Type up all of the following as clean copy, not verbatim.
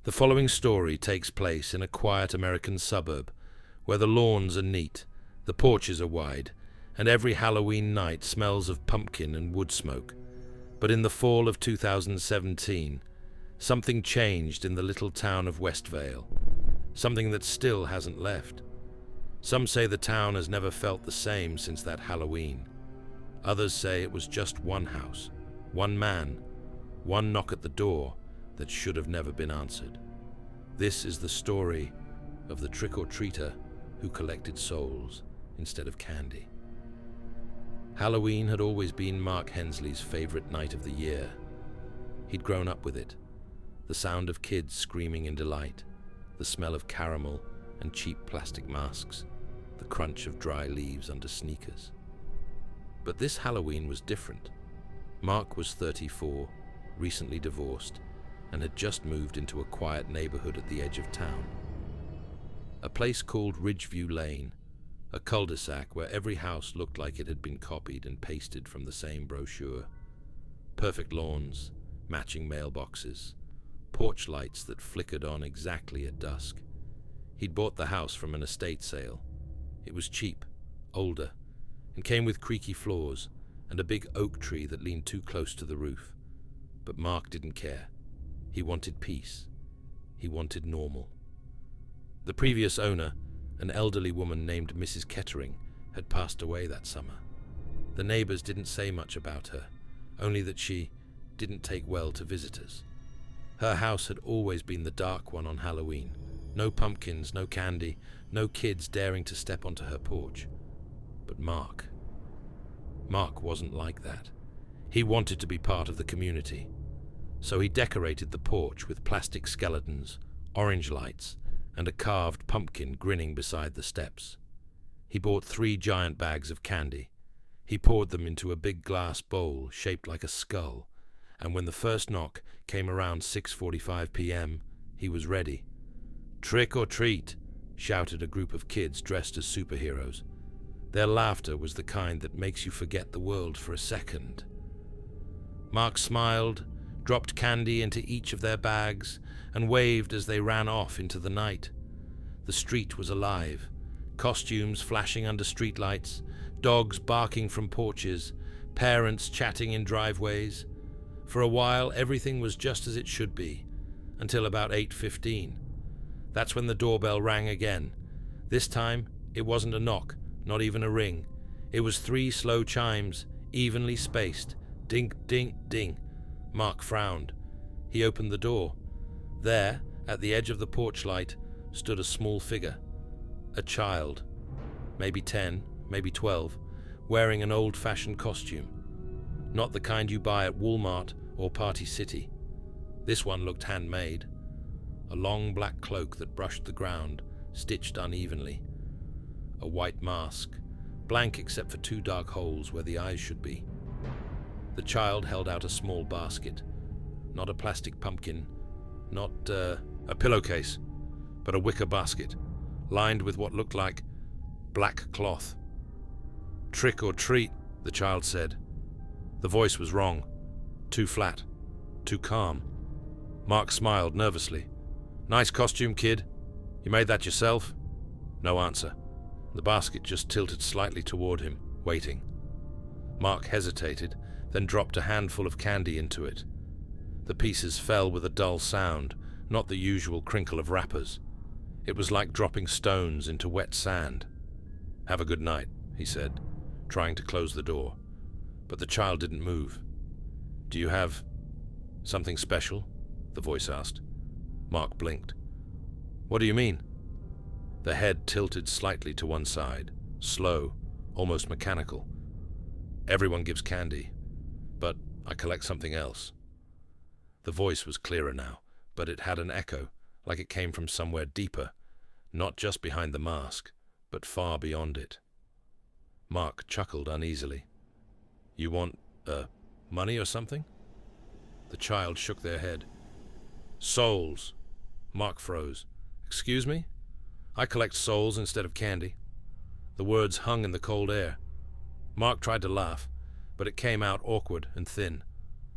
The following story takes place in a quiet American suburb, where the lawns are neat, the porches are wide, and every Halloween night smells of pumpkin and wood smoke. But in the fall of 2017, something changed in the little town of Westvale, something that still hasn't left. Some say the town has never felt the same since that Halloween. Others say it was just one house, one man, one knock at the door that should have never been answered. This is the story of the trick-or-treater who collected souls instead of candy. Halloween had always been Mark Hensley's favorite night of the year. He'd grown up with it. The sound of kids screaming in delight, the smell of caramel and cheap plastic masks, the crunch of dry leaves under sneakers. But this Halloween was different. Mark was 34, recently divorced, and had just moved into a quiet neighborhood at the edge of town. A place called Ridgeview Lane, a cul-de-sac where every house looked like it had been copied and pasted from the same brochure. Perfect lawns, matching mailboxes, porch lights that flickered on exactly at dusk. He'd bought the house from an estate sale. It was cheap, older, and came with creaky floors and a big oak tree that leaned too close to the roof. But Mark didn't care. He wanted peace. He wanted normal. The previous owner, an elderly woman named Mrs. Kettering, had passed away that summer. The neighbors didn't say much about her, only that she didn't take well to visitors. Her house had always been the dark one on Halloween. No pumpkins, no candy, no kids daring to step onto her porch. But Mark wasn't like that. He wanted to be part of the community. So he decorated the porch with plastic skeletons, orange lights, and a carved pumpkin grinning beside the steps. He bought 3 giant bags of candy. He poured them into a big glass bowl shaped like a skull, and when the first knock came around 6:45 p.m., he was ready. "Trick or treat," shouted a group of kids dressed as superheroes. Their laughter was the kind that makes you forget the world for a second. Mark smiled, dropped candy into each of their bags, and waved as they ran off into the night. The street was alive, costumes flashing under streetlights, dogs barking from porches, parents chatting in driveways. For a while, everything was just as it should be, until about 8:15. That's when the doorbell rang again. This time, it wasn't a knock, not even a ring. It was 3 slow chimes, evenly spaced. Dink, dink, ding. Mark frowned. He opened the door. There, at the edge of the porch light, stood a small figure. A child, maybe 10, maybe 12, wearing an old-fashioned costume. Not the kind you buy at Walmart or Party City. This one looked handmade. A long black cloak that brushed the ground, stitched unevenly. A white mask, blank except for 2 dark holes where the eyes should be. The child held out a small basket. Not a plastic pumpkin, not a pillowcase, but a wicker basket, lined with what looked like black cloth. "Trick or treat," the child said. The voice was wrong, too flat, too calm. Mark smiled nervously. "Nice costume, kid. You made that yourself?" No answer. The basket just tilted slightly toward him, waiting. Mark hesitated, then dropped a handful of candy into it. The pieces fell with a dull sound, not the usual crinkle of wrappers. It was like dropping stones into wet sand. "Have a good night," he said, trying to close the door. But the child didn't move. "Do you have something special?" the voice asked. Mark blinked. "What do you mean?" The head tilted slightly to one side, slow, almost mechanical. "Everyone gives candy, but I collect something else." The voice was clearer now, but it had an echo, like it came from somewhere deeper, not just behind the mask, but far beyond it. Mark chuckled uneasily. "You want, money or something?" The child shook their head. "Souls." Mark froze. "Excuse me? I collect souls instead of candy." The words hung in the cold air. Mark tried to laugh, but it came out awkward and thin.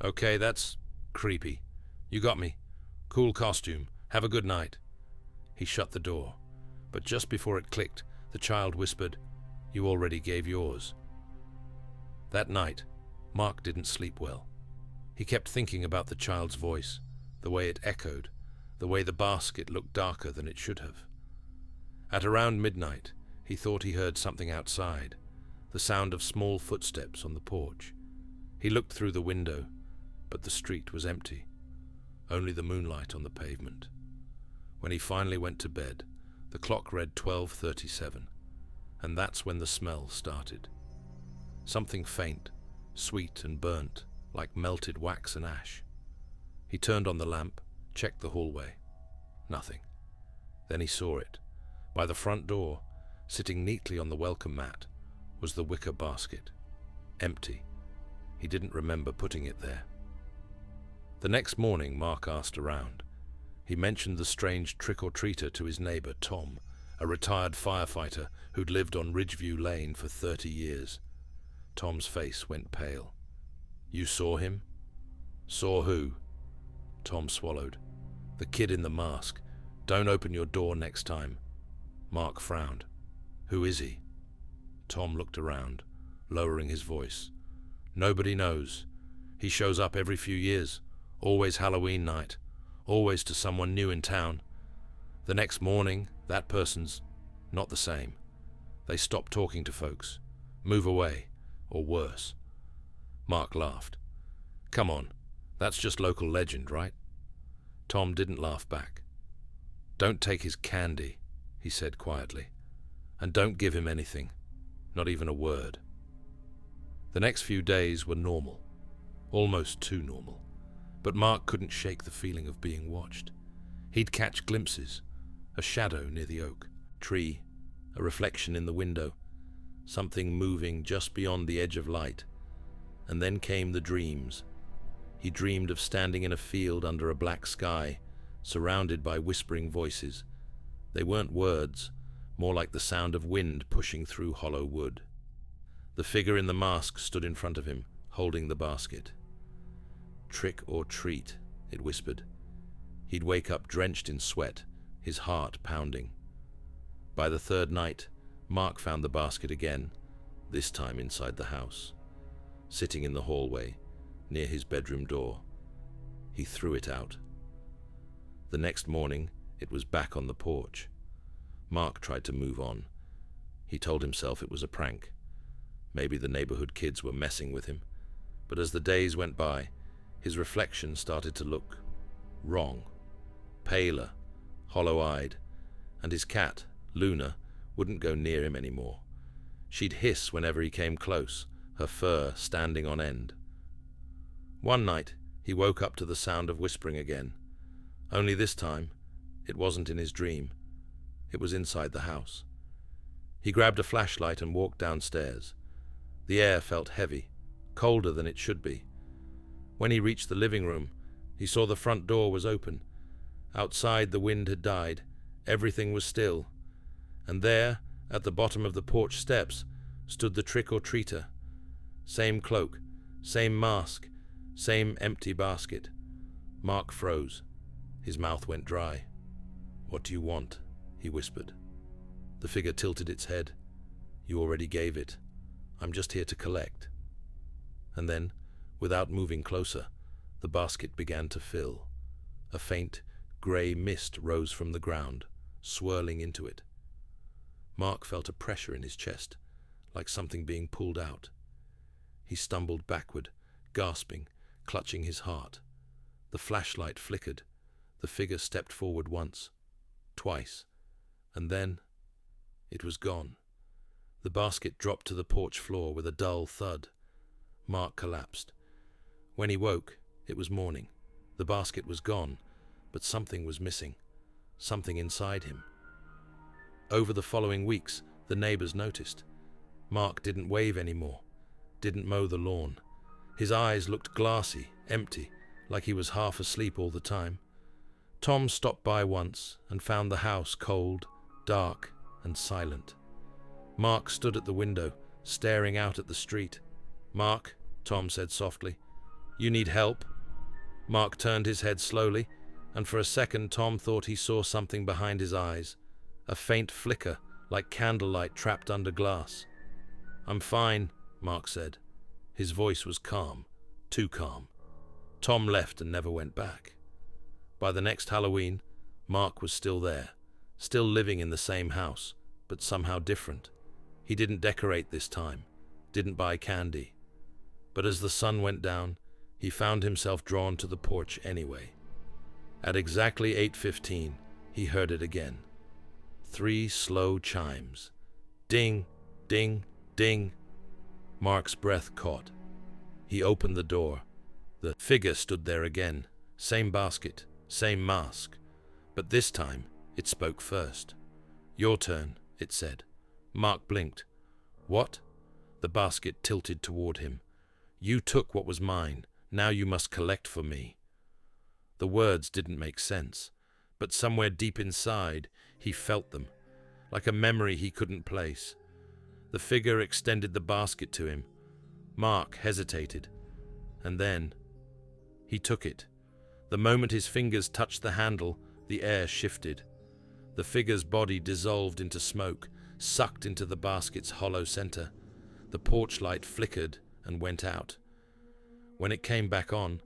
"Okay, that's creepy. You got me. Cool costume. Have a good night." He shut the door, but just before it clicked, the child whispered, "You already gave yours." That night, Mark didn't sleep well. He kept thinking about the child's voice, the way it echoed, the way the basket looked darker than it should have. At around midnight, he thought he heard something outside, the sound of small footsteps on the porch. He looked through the window, but the street was empty, only the moonlight on the pavement. When he finally went to bed, the clock read 12:37, and that's when the smell started. Something faint, sweet and burnt, like melted wax and ash. He turned on the lamp, checked the hallway. Nothing. Then he saw it. By the front door, sitting neatly on the welcome mat, was the wicker basket. Empty. He didn't remember putting it there. The next morning, Mark asked around. He mentioned the strange trick-or-treater to his neighbor, Tom, a retired firefighter who'd lived on Ridgeview Lane for 30 years. Tom's face went pale. "You saw him?" "Saw who?" Tom swallowed. "The kid in the mask. Don't open your door next time." Mark frowned. "Who is he?" Tom looked around, lowering his voice. "Nobody knows. He shows up every few years, always Halloween night, always to someone new in town. The next morning, that person's not the same. They stop talking to folks, move away, or worse." Mark laughed. "Come on, that's just local legend, right?" Tom didn't laugh back. "Don't take his candy," he said quietly, "and don't give him anything, not even a word." The next few days were normal, almost too normal, but Mark couldn't shake the feeling of being watched. He'd catch glimpses, a shadow near the oak tree, a reflection in the window, something moving just beyond the edge of light. And then came the dreams. He dreamed of standing in a field under a black sky, surrounded by whispering voices. They weren't words, more like the sound of wind pushing through hollow wood. The figure in the mask stood in front of him, holding the basket. "Trick or treat," it whispered. He'd wake up drenched in sweat, his heart pounding. By the third night, Mark found the basket again, this time inside the house, sitting in the hallway, near his bedroom door. He threw it out. The next morning, it was back on the porch. Mark tried to move on. He told himself it was a prank. Maybe the neighborhood kids were messing with him. But as the days went by, his reflection started to look wrong, paler, hollow-eyed, and his cat, Luna, wouldn't go near him anymore. She'd hiss whenever he came close, her fur standing on end. One night, he woke up to the sound of whispering again. Only this time, it wasn't in his dream. It was inside the house. He grabbed a flashlight and walked downstairs. The air felt heavy, colder than it should be. When he reached the living room, he saw the front door was open. Outside, the wind had died. Everything was still. And there, at the bottom of the porch steps, stood the trick-or-treater. Same cloak, same mask, same empty basket. Mark froze. His mouth went dry. "What do you want?" he whispered. The figure tilted its head. "You already gave it. I'm just here to collect." And then, without moving closer, the basket began to fill. A faint, grey mist rose from the ground, swirling into it. Mark felt a pressure in his chest, like something being pulled out. He stumbled backward, gasping, clutching his heart. The flashlight flickered. The figure stepped forward once, twice, and then it was gone. The basket dropped to the porch floor with a dull thud. Mark collapsed. When he woke, it was morning. The basket was gone, but something was missing, something inside him. Over the following weeks, the neighbors noticed. Mark didn't wave anymore, didn't mow the lawn. His eyes looked glassy, empty, like he was half asleep all the time. Tom stopped by once and found the house cold, dark, and silent. Mark stood at the window, staring out at the street. "Mark," Tom said softly, "you need help?" Mark turned his head slowly, and for a second Tom thought he saw something behind his eyes, a faint flicker like candlelight trapped under glass. "I'm fine," Mark said. His voice was calm, too calm. Tom left and never went back. By the next Halloween, Mark was still there, still living in the same house, but somehow different. He didn't decorate this time, didn't buy candy. But as the sun went down, he found himself drawn to the porch anyway. At exactly 8:15, he heard it again. 3 slow chimes. Ding, ding, ding. Mark's breath caught. He opened the door. The figure stood there again. Same basket, same mask. But this time, it spoke first. "Your turn," it said. Mark blinked. "What?" The basket tilted toward him. "You took what was mine. Now you must collect for me." The words didn't make sense, but somewhere deep inside, he felt them, like a memory he couldn't place. The figure extended the basket to him. Mark hesitated, and then he took it. The moment his fingers touched the handle, the air shifted. The figure's body dissolved into smoke, sucked into the basket's hollow center. The porch light flickered and went out. When it came back on,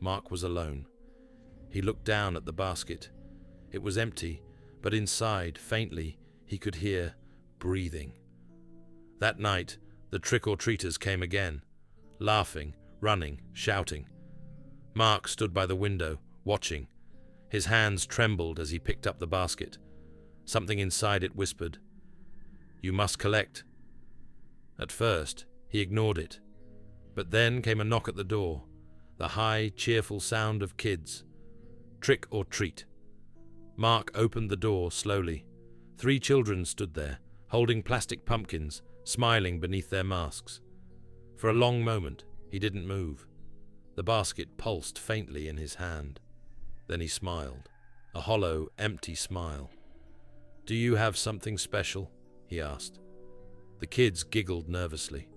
Mark was alone. He looked down at the basket. It was empty, but inside, faintly, he could hear breathing. That night, the trick-or-treaters came again, laughing, running, shouting. Mark stood by the window, watching. His hands trembled as he picked up the basket. Something inside it whispered, "You must collect." At first, he ignored it. But then came a knock at the door, the high, cheerful sound of kids. Trick or treat. Mark opened the door slowly. 3 children stood there, holding plastic pumpkins, smiling beneath their masks. For a long moment, he didn't move. The basket pulsed faintly in his hand. Then he smiled, a hollow, empty smile. "Do you have something special?" he asked. The kids giggled nervously.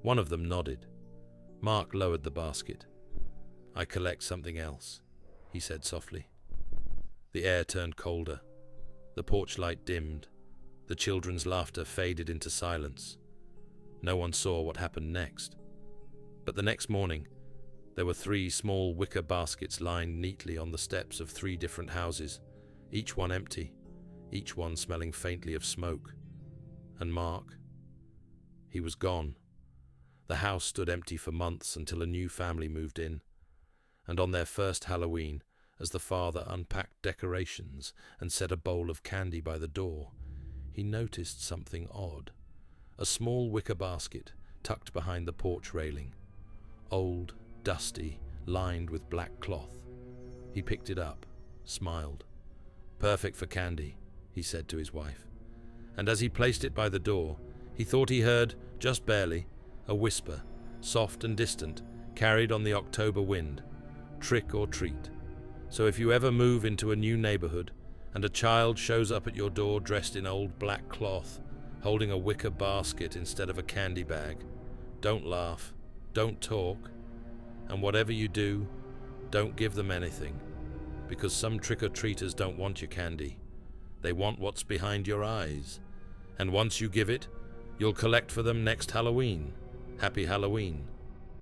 One of them nodded. Mark lowered the basket. "I collect something else," he said softly. The air turned colder. The porch light dimmed. The children's laughter faded into silence. No one saw what happened next. But the next morning, there were 3 small wicker baskets lined neatly on the steps of 3 different houses, each one empty, each one smelling faintly of smoke. And Mark? He was gone. The house stood empty for months until a new family moved in. And on their first Halloween, as the father unpacked decorations and set a bowl of candy by the door, he noticed something odd. A small wicker basket tucked behind the porch railing. Old, dusty, lined with black cloth. He picked it up, smiled. "Perfect for candy," he said to his wife. And as he placed it by the door, he thought he heard, just barely, a whisper, soft and distant, carried on the October wind. "Trick or treat. So if you ever move into a new neighborhood, and a child shows up at your door dressed in old black cloth, holding a wicker basket instead of a candy bag, don't laugh, don't talk, and whatever you do, don't give them anything, because some trick-or-treaters don't want your candy. They want what's behind your eyes, and once you give it, you'll collect for them next Halloween. Happy Halloween."